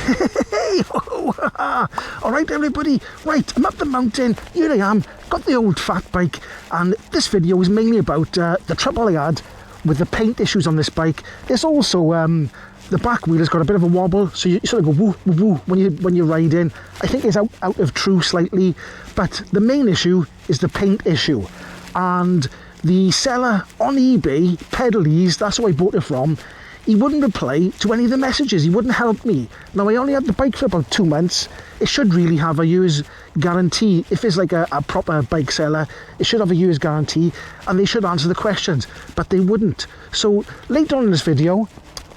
Hey! Alright everybody, right, I'm up the mountain, here I am, got the old fat bike, and this video is mainly about the trouble I had with the paint issues on this bike. There's also the back wheel has got a bit of a wobble, so you sort of go woo woo woo when you're riding. I think it's out of true slightly, but the main issue is the paint issue. And the seller on eBay, PedalEase, that's who I bought it from, he wouldn't reply to any of the messages, he wouldn't help me. Now I only had the bike for about 2 months, it should really have a year's guarantee. If it's like a proper bike seller, it should have a year's guarantee and they should answer the questions, but they wouldn't. So later on in this video,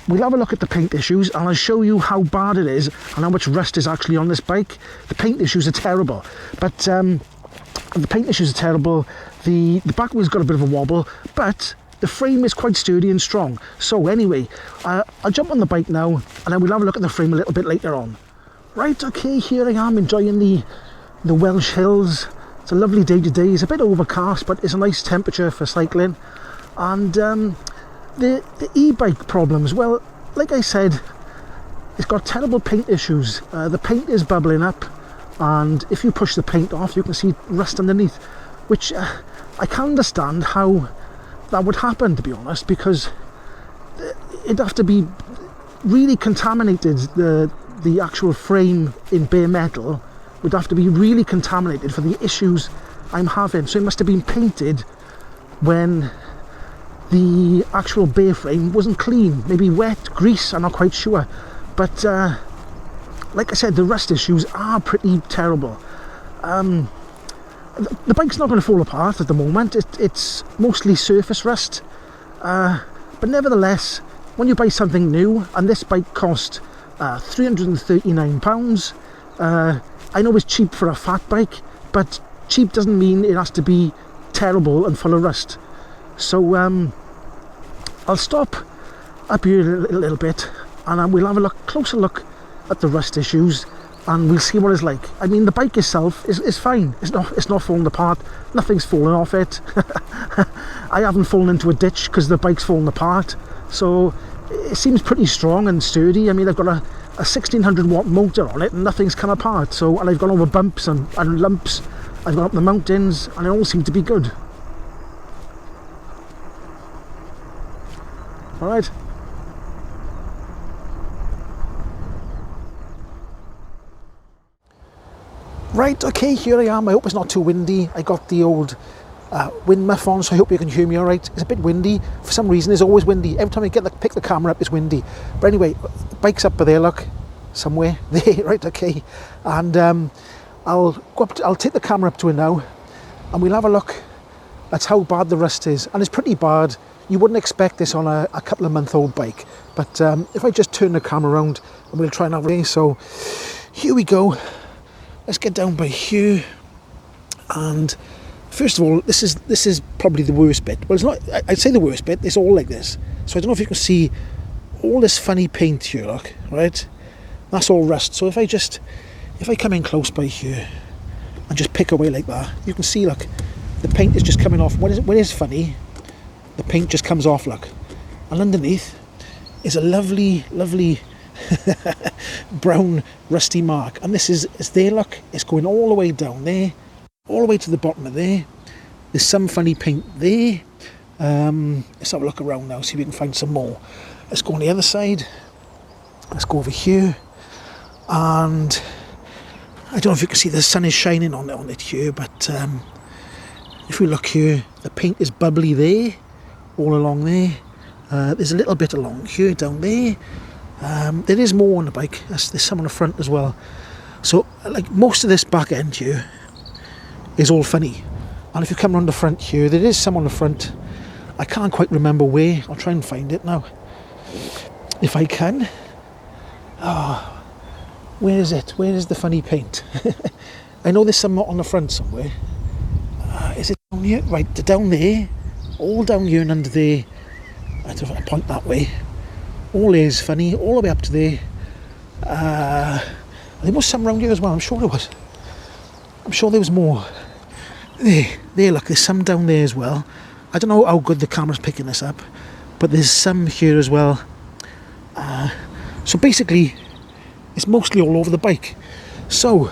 we'll have a look at the paint issues and I'll show you how bad it is and how much rust is actually on this bike. The paint issues are terrible, but the paint issues are terrible. The back wheel's got a bit of a wobble, but the frame is quite sturdy and strong. So anyway, I'll jump on the bike now and then we'll have a look at the frame a little bit later on. Right, okay, here I am enjoying the Welsh hills. It's a lovely day today. It's a bit overcast, but it's a nice temperature for cycling. And the e-bike problems, well, like I said, it's got terrible paint issues. The paint is bubbling up, and if you push the paint off, you can see rust underneath, which I can't understand how that would happen, to be honest, because it'd have to be really contaminated. The actual frame in bare metal would have to be really contaminated for the issues I'm having. So it must have been painted when the actual bare frame wasn't clean, maybe wet, grease, I'm not quite sure. But like I said, the rust issues are pretty terrible. The bike's not going to fall apart at the moment. It's mostly surface rust, but nevertheless, when you buy something new, and this bike cost £339, I know it's cheap for a fat bike, but cheap doesn't mean it has to be terrible and full of rust. So I'll stop up here a little bit and we'll have a closer look at the rust issues and we'll see what it's like. I mean, the bike itself is fine. It's not falling apart. Nothing's fallen off it. I haven't fallen into a ditch because the bike's fallen apart. So it seems pretty strong and sturdy. I mean, I've got a 1600 watt motor on it and nothing's come apart. So, and I've gone over bumps and lumps. I've gone up the mountains and it all seemed to be good. All right. Right, okay, here I am. I hope it's not too windy. I got the old wind muff on, so I hope you can hear me all right. It's a bit windy. For some reason, it's always windy. Every time I pick the camera up, it's windy. But anyway, bike's up there, look, somewhere there. Right, okay. And I'll take the camera up to it now, and we'll have a look at how bad the rust is. And it's pretty bad. You wouldn't expect this on a couple of month-old bike. But if I just turn the camera around, and we'll try and have a look. So here we go. Let's get down by here, and first of all, this is probably the worst bit. Well, it's not. I'd say the worst bit. It's all like this. So I don't know if you can see all this funny paint here. Look, right? That's all rust. So if I come in close by here and just pick away like that, you can see. Look, the paint is just coming off. When it's funny, the paint just comes off. Look, and underneath is a lovely brown rusty mark, and it's there. Look, it's going all the way down there, all the way to the bottom of there. There's some funny paint there. Let's have a look around now, see if we can find some more. Let's go on the other side. Let's go over here, and I don't know if you can see the sun is shining on it here, but if we look here, the paint is bubbly there, all along there. There's a little bit along here, down there. There is more on the bike. There's some on the front as well. So like most of this back end here is all funny, and if you come around the front here, there is some on the front. I can't quite remember where. I'll try and find it now if I can. Where is it? Where is the funny paint? I know there's some on the front somewhere. Is it down here? Right, down there, all down here and under there. I don't know if I point that way. All is funny, all the way up to there. There was some around here as well, I'm sure there was. I'm sure there was more. There, look, there's some down there as well. I don't know how good the camera's picking this up, but there's some here as well. So basically, it's mostly all over the bike. So,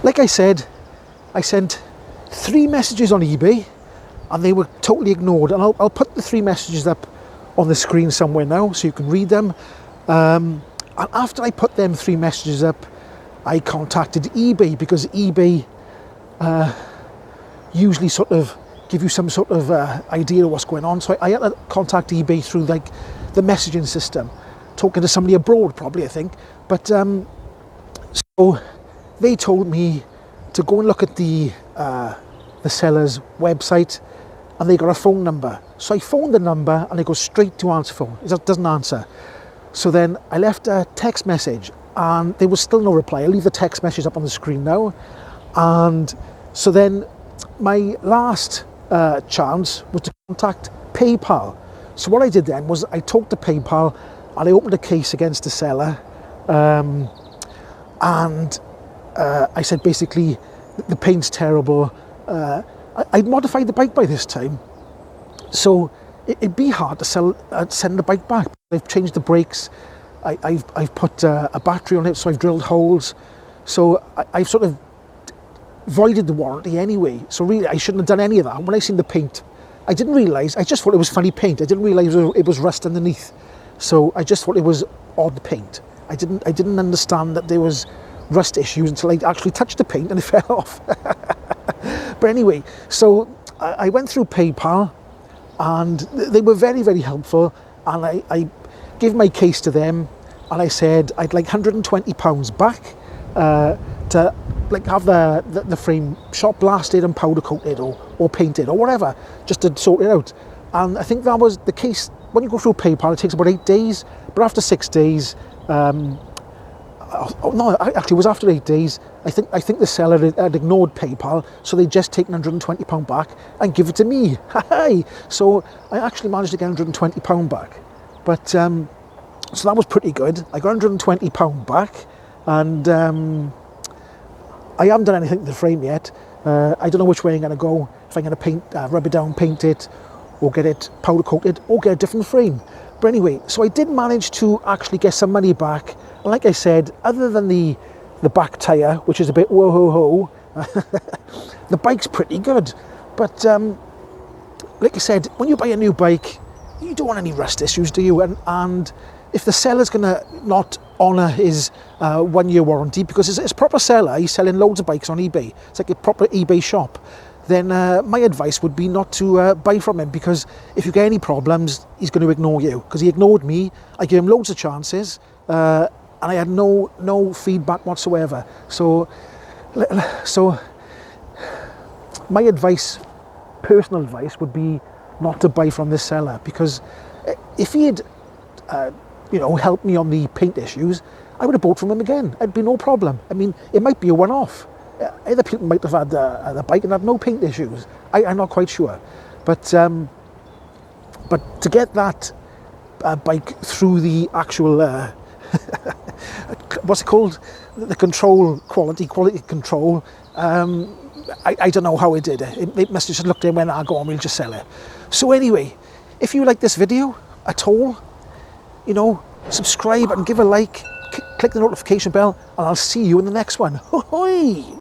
like I said, I sent 3 messages on eBay and they were totally ignored. And I'll put the 3 messages up on the screen somewhere now so you can read them. And after I put them 3 messages up, I contacted eBay, because eBay usually sort of give you some sort of idea of what's going on. So I had to contact eBay through like the messaging system, talking to somebody abroad probably, I think. But so they told me to go and look at the seller's website, and they got a phone number. So I phoned the number and it goes straight to answer phone. It doesn't answer. So then I left a text message and there was still no reply. I'll leave the text message up on the screen now. And so then my last chance was to contact PayPal. So what I did then was I talked to PayPal and I opened a case against the seller. And I said basically, the paint's terrible. I'd modified the bike by this time, so it'd be hard to send the bike back. I've changed the brakes, I've put a battery on it, so I've drilled holes. So I've sort of voided the warranty anyway. So really, I shouldn't have done any of that. When I seen the paint, I didn't realise. I just thought it was funny paint. I didn't realise it was rust underneath. So I just thought it was odd paint. I didn't understand that there was rust issues until I actually touched the paint and it fell off. But anyway, so I went through PayPal and they were very, very helpful, and I gave my case to them and I said I'd like £120 back to like have the frame shot blasted and powder coated or painted or whatever, just to sort it out. And I think that was the case. When you go through PayPal, it takes about 8 days, but after 6 days, no, actually it was after 8 days. I think the seller had ignored PayPal, so they'd just taken £120 back and give it to me. So I actually managed to get £120 back. But so that was pretty good. I got £120 back, and I haven't done anything to the frame yet. I don't know which way I'm going to go. If I'm going to paint, rub it down, paint it, or get it powder coated, or get a different frame. But anyway, so I did manage to actually get some money back. And like I said, other than the back tyre, which is a bit whoa-ho-ho, the bike's pretty good. But like I said, when you buy a new bike, you don't want any rust issues, do you? And if the seller's going to not honour his 1-year warranty, because it's a proper seller, he's selling loads of bikes on eBay, it's like a proper eBay shop, then my advice would be not to buy from him, because if you get any problems, he's going to ignore you. Because he ignored me, I gave him loads of chances, and I had no feedback whatsoever. So my advice, personal advice, would be not to buy from this seller, because if he had helped me on the paint issues, I would have bought from him again. It'd be no problem. I mean, it might be a one-off. Other people might have had the bike and had no paint issues. I'm not quite sure, but to get that bike through the actual what's it called, the control, quality control, I don't know how it did it. It must have just looked in when I go on, we'll just sell it. So anyway, if you like this video at all, subscribe and give a like, click the notification bell, and I'll see you in the next one. Hoi!